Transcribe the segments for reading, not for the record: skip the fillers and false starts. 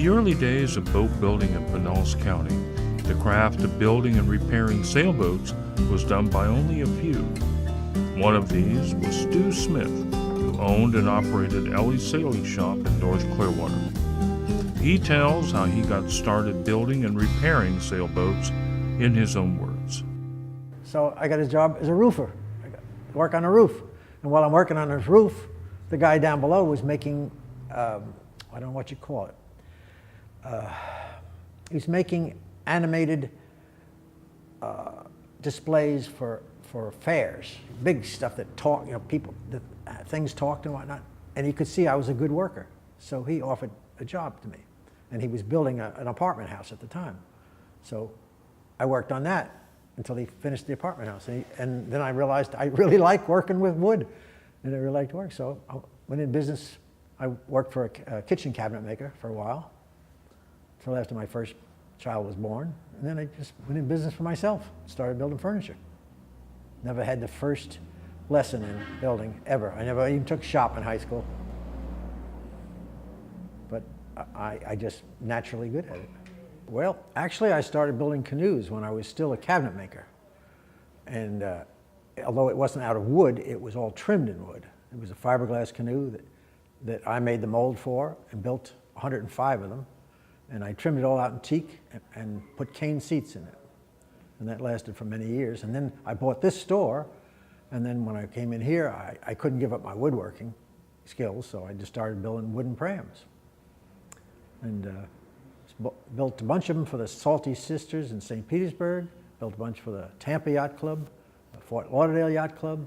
the early days of boat building in Pinellas County, the craft of building and repairing sailboats was done by only a few. One of these was Stu Smith, who owned and operated Elle's Sailing Shop in North Clearwater. He tells how he got started building and repairing sailboats in his own words. So I got a job as a roofer. I got to work on a roof. And while I'm working on this roof, the guy down below was making, I don't know what you call it. He's making animated displays for fairs, big stuff that talk, people, things talked and whatnot. And he could see I was a good worker. So he offered a job to me. And he was building an apartment house at the time. So I worked on that until he finished the apartment house. And then I realized I really like working with wood, and I really liked work. So I went in business. I worked for a kitchen cabinet maker for a while, until after my first child was born. And then I just went in business for myself, started building furniture. Never had the first lesson in building, ever. I never even took shop in high school. But I just naturally good at it. Well, actually I started building canoes when I was still a cabinet maker. And although it wasn't out of wood, it was all trimmed in wood. It was a fiberglass canoe that I made the mold for and built 105 of them. And I trimmed it all out in teak and put cane seats in it. And that lasted for many years. And then I bought this store, and then when I came in here, I couldn't give up my woodworking skills, so I just started building wooden prams. And built a bunch of them for the Salty Sisters in St. Petersburg, built a bunch for the Tampa Yacht Club, the Fort Lauderdale Yacht Club,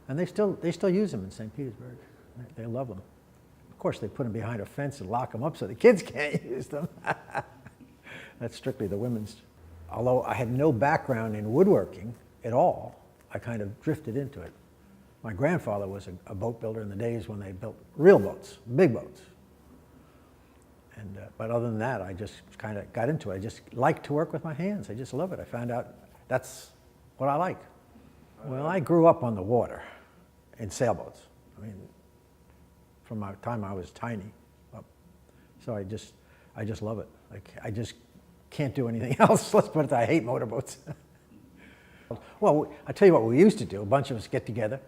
and they still use them in St. Petersburg. They love them. Of course, they put them behind a fence and lock them up so the kids can't use them. That's strictly the women's. Although I had no background in woodworking at all, I kind of drifted into it. My grandfather was a boat builder in the days when they built real boats, big boats. And, but other than that, I just kind of got into it. I just like to work with my hands. I just love it. I found out that's what I like. Well, I grew up on the water in sailboats. I mean, from my time I was tiny up. So I just love it. Like, I just can't do anything else. Let's put it that I hate motorboats. Well, I tell you what we used to do. A bunch of us get together,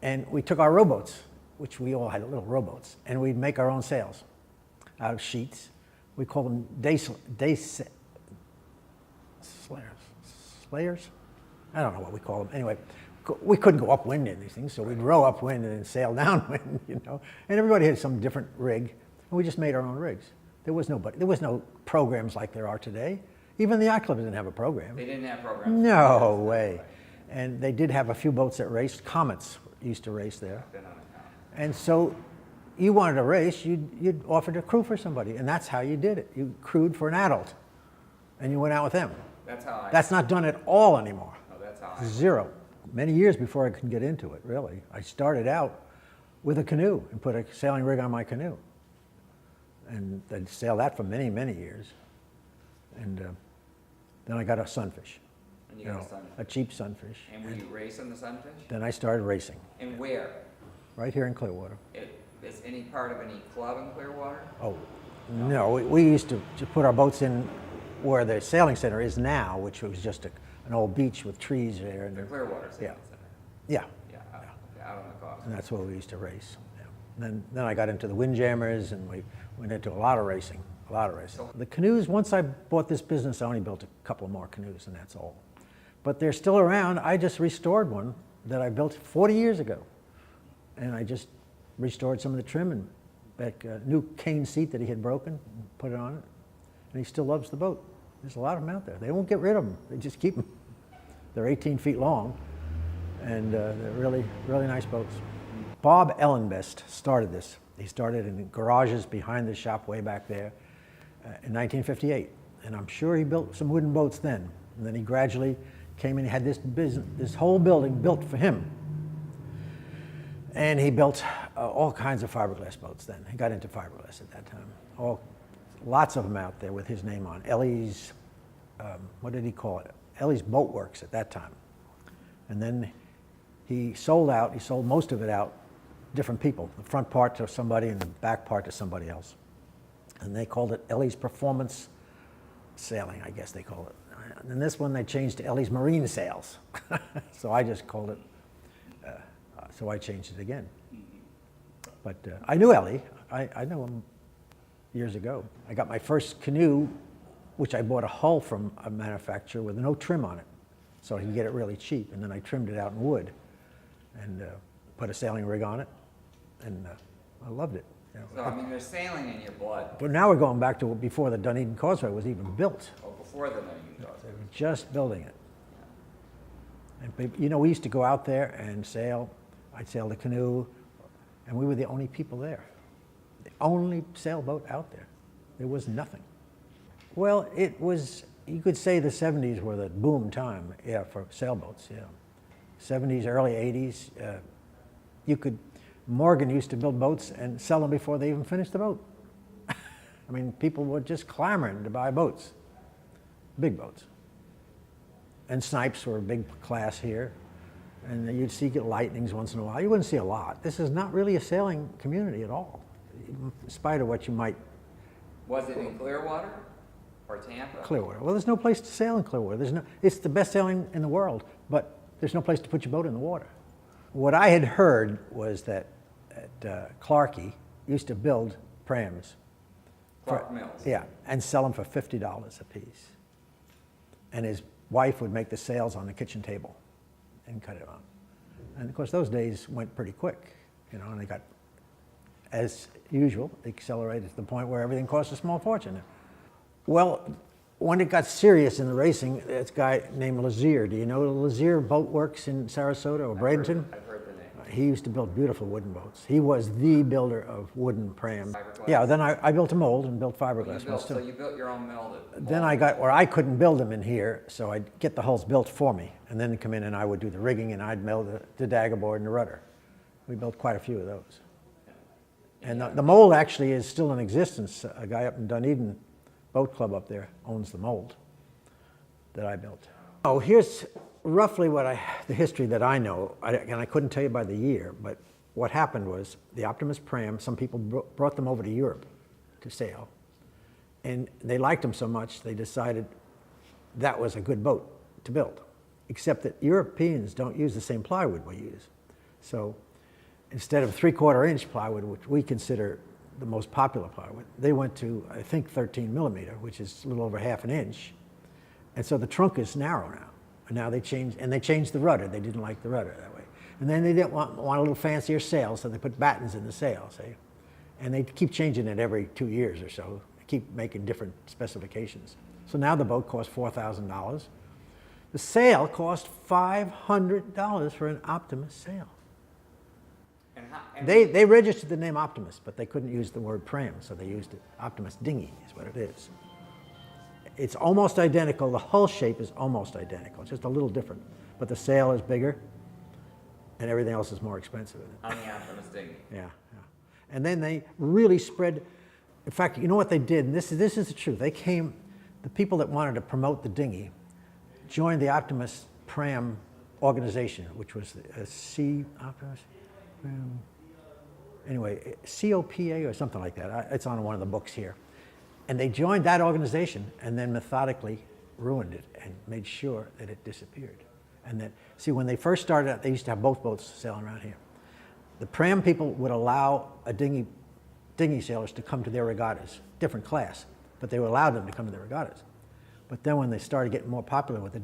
and we took our rowboats, which we all had little rowboats, and we'd make our own sails out of sheets. We call them slayers? I don't know what we call them. Anyway, we couldn't go upwind in these things, so we'd row upwind and then sail downwind, And everybody had some different rig, and we just made our own rigs. There was no programs like there are today. Even the yacht clubs didn't have a program. They didn't have programs? No way. And they did have a few boats that raced. Comets used to race there. And so you wanted to race, you'd offer to crew for somebody, and that's how you did it. You crewed for an adult, and you went out with them. That's not done at all anymore. No, that's how Zero. Many years before I could get into it, really. I started out with a canoe and put a sailing rig on my canoe. And I'd sail that for many, many years. And then I got a sunfish. And you got a sunfish. A cheap sunfish. And were you racing the sunfish? Then I started racing. And where? Right here in Clearwater. Is any part of any club in Clearwater? Oh, no. We used to put our boats in where the sailing center is now, which was just an old beach with trees there. And the Clearwater Sailing Center? Yeah. Out on the coast. And that's where we used to race. Yeah. Then I got into the windjammers, and we went into a lot of racing. The canoes, once I bought this business, I only built a couple more canoes, and that's all. But they're still around. I just restored one that I built 40 years ago. And I just restored some of the trim and back a new cane seat that he had broken, and put it on it. And he still loves the boat. There's a lot of them out there. They won't get rid of them. They just keep them. They're 18 feet long, and they're really, really nice boats. Bob Ellenbest started this. He started in the garages behind the shop way back there in 1958. And I'm sure he built some wooden boats then. And then he gradually came in and had this whole building built for him. And he built all kinds of fiberglass boats then. He got into fiberglass at that time. Lots of them out there with his name on. Elle's, what did he call it? Elle's Boat Works at that time. And then he sold most of it out, different people. The front part to somebody and the back part to somebody else. And they called it Elle's Performance Sailing, I guess they call it. And this one they changed to Elle's Marine Sails. So I just called it, so I changed it again. But I knew Elle. I knew him years ago. I got my first canoe, which I bought a hull from a manufacturer with no trim on it, so I could get it really cheap. And then I trimmed it out in wood and put a sailing rig on it, and I loved it. You know. So, I mean, there's sailing in your blood. But now we're going back to before the Dunedin Causeway was even built. Oh, before the Dunedin Causeway. They were just building it. And you know, we used to go out there and sail. I'd sail the canoe, and we were the only people there. The only sailboat out there. There was nothing. Well, it was, you could say the 70s were the boom time, yeah, for sailboats, yeah. 70s, early 80s, Morgan used to build boats and sell them before they even finished the boat. I mean, people were just clamoring to buy boats, big boats. And Snipes were a big class here. And you'd see lightnings once in a while. You wouldn't see a lot. This is not really a sailing community at all, in spite of what you might. Was it in Clearwater or Tampa? Clearwater. Well, there's no place to sail in Clearwater. It's the best sailing in the world, but there's no place to put your boat in the water. What I had heard was that Clarkey used to build prams. Clark Mills. Yeah, and sell them for $50 a piece. And his wife would make the sails on the kitchen table and cut it on. And of course, those days went pretty quick, you know, and they got, as usual, accelerated to the point where everything cost a small fortune. Well, when it got serious in the racing, this guy named Lazier. Do you know Lazier Boat Works in Sarasota or Bradenton? I've heard the name. He used to build beautiful wooden boats. He was the builder of wooden prams. Fiberglass? Yeah, then I built a mold and built Well, fiberglass ones too. so you built your own mill. Then I got where I couldn't build them in here, so I'd get the hulls built for me, and then come in and I would do the rigging, and I'd mill the dagger board and the rudder. We built quite a few of those. And the mold actually is still in existence. A guy up in Dunedin Boat Club up there owns the mold that I built. Oh, here's roughly the history that I know, and I couldn't tell you by the year, but what happened was the Optimus Pram, some people brought them over to Europe to sail, and they liked them so much they decided that was a good boat to build, except that Europeans don't use the same plywood we use. So instead of 3/4 inch plywood, which we consider the most popular plywood, they went to, I think, 13 millimeter, which is a little over half an inch. And so the trunk is narrow now. And now they changed the rudder. They didn't like the rudder that way. And then they didn't want a little fancier sail, so they put battens in the sail, see? And they keep changing it every 2 years or so. They keep making different specifications. So now the boat costs $4,000. The sail cost $500 for an Optimus sail. And They registered the name Optimus, but they couldn't use the word pram, so they used it. Optimus dinghy is what it is. It's almost identical. The hull shape is almost identical. It's just a little different. But the sail is bigger, and everything else is more expensive. on the Optimus dinghy. Yeah. And then they really spread. In fact, you know what they did? And this is the truth. The people that wanted to promote the dinghy joined the Optimus Pram organization, which was Optimus Pram. Anyway, COPA or something like that. It's on one of the books here. And they joined that organization and then methodically ruined it and made sure that it disappeared. And that, see, when they first started out, they used to have both boats sailing around here. The Pram people would allow dinghy sailors to come to their regattas, different class, but they would allow them to come to their regattas. But then when they started getting more popular with the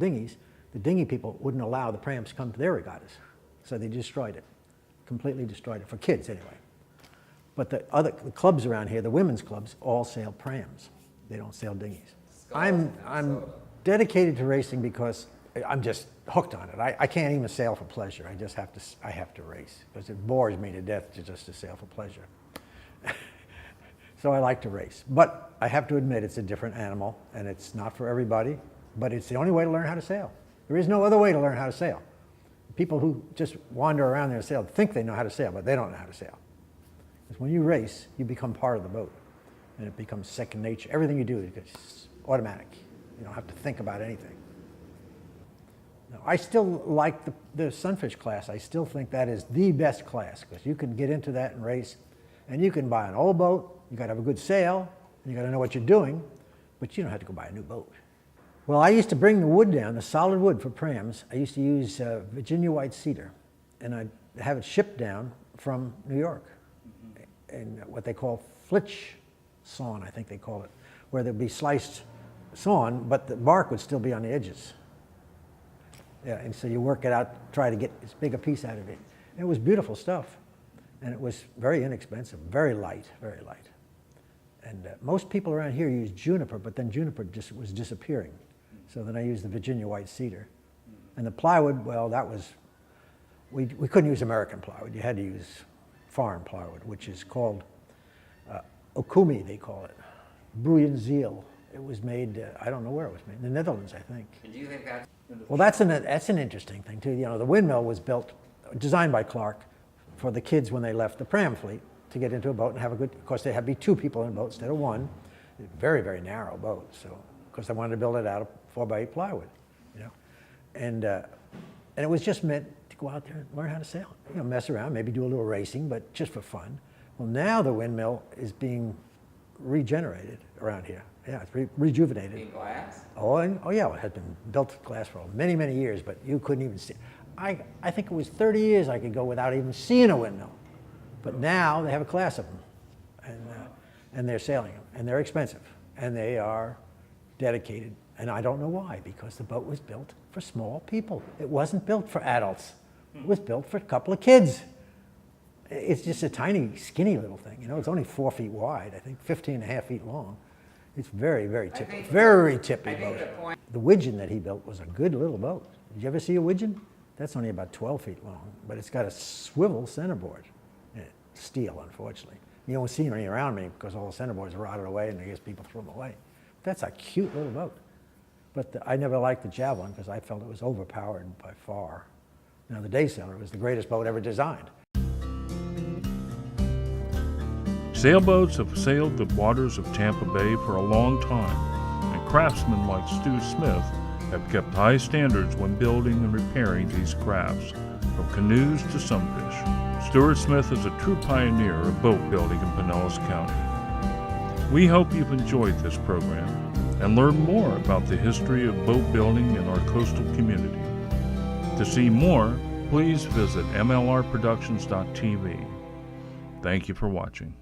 dinghy people wouldn't allow the Prams to come to their regattas. So they destroyed it, completely destroyed it, for kids anyway. But the clubs around here, the women's clubs, all sail prams. They don't sail dinghies. I'm dedicated to racing because I'm just hooked on it. I can't even sail for pleasure. I have to race because it bores me to death just to sail for pleasure. So I like to race. But I have to admit it's a different animal and it's not for everybody, but it's the only way to learn how to sail. There is no other way to learn how to sail. People who just wander around there and sail think they know how to sail, but they don't know how to sail. Because when you race, you become part of the boat, and it becomes second nature. Everything you do is automatic. You don't have to think about anything. Now, I still like the Sunfish class. I still think that is the best class, because you can get into that and race, and you can buy an old boat, you got to have a good sail, You got to know what you're doing, but you don't have to go buy a new boat. Well, I used to bring the wood down, the solid wood for prams. I used to use Virginia white cedar, and I'd have it shipped down from New York, and what they call flitch sawn, I think they call it, where there'd be sliced sawn, but the bark would still be on the edges. Yeah, and so you work it out, try to get as big a piece out of it. And it was beautiful stuff, and it was very inexpensive, very light, very light. And most people around here use juniper, but then juniper just was disappearing. So then I used the Virginia white cedar. And the plywood, well, that was, we couldn't use American plywood. You had to use foreign plywood, which is called okumi, they call it. Bruyenzeal. It was made, I don't know where it was made, in the Netherlands, I think. And do you think that's... Well, that's an interesting thing, too. You know, the windmill was built, designed by Clark, for the kids when they left the pram fleet to get into a boat and have a good, of course, there had to be 2 people in a boat instead of 1. Very, very narrow boat, so, because they wanted to build it out of 4x8 plywood, you know. And it was just meant to go out there and learn how to sail. You know, mess around, maybe do a little racing, but just for fun. Well, now the windmill is being regenerated around here. Yeah, it's rejuvenated. In glass? Oh yeah, it had been built glass for many, many years, but you couldn't even see. I think it was 30 years I could go without even seeing a windmill. But now they have a class of them, and they're sailing them, and they're expensive, and they are dedicated. And I don't know why, because the boat was built for small people. It wasn't built for adults. It was built for a couple of kids. It's just a tiny, skinny little thing. You know, it's only 4 feet wide, I think 15.5 feet long. It's very, very tippy, very tippy boat. The widgeon that he built was a good little boat. Did you ever see a widgeon? That's only about 12 feet long, but it's got a swivel centerboard. Steel, unfortunately. You don't see any around me because all the centerboards are rotted away and I guess people throw them away. That's a cute little boat. But I never liked the Javelin because I felt it was overpowered by far. Now the Day Sailor was the greatest boat ever designed. Sailboats have sailed the waters of Tampa Bay for a long time, and craftsmen like Stu Smith have kept high standards when building and repairing these crafts, from canoes to sunfish. Stuart Smith is a true pioneer of boat building in Pinellas County. We hope you've enjoyed this program and learned more about the history of boat building in our coastal community. To see more, please visit mlrproductions.tv. Thank you for watching.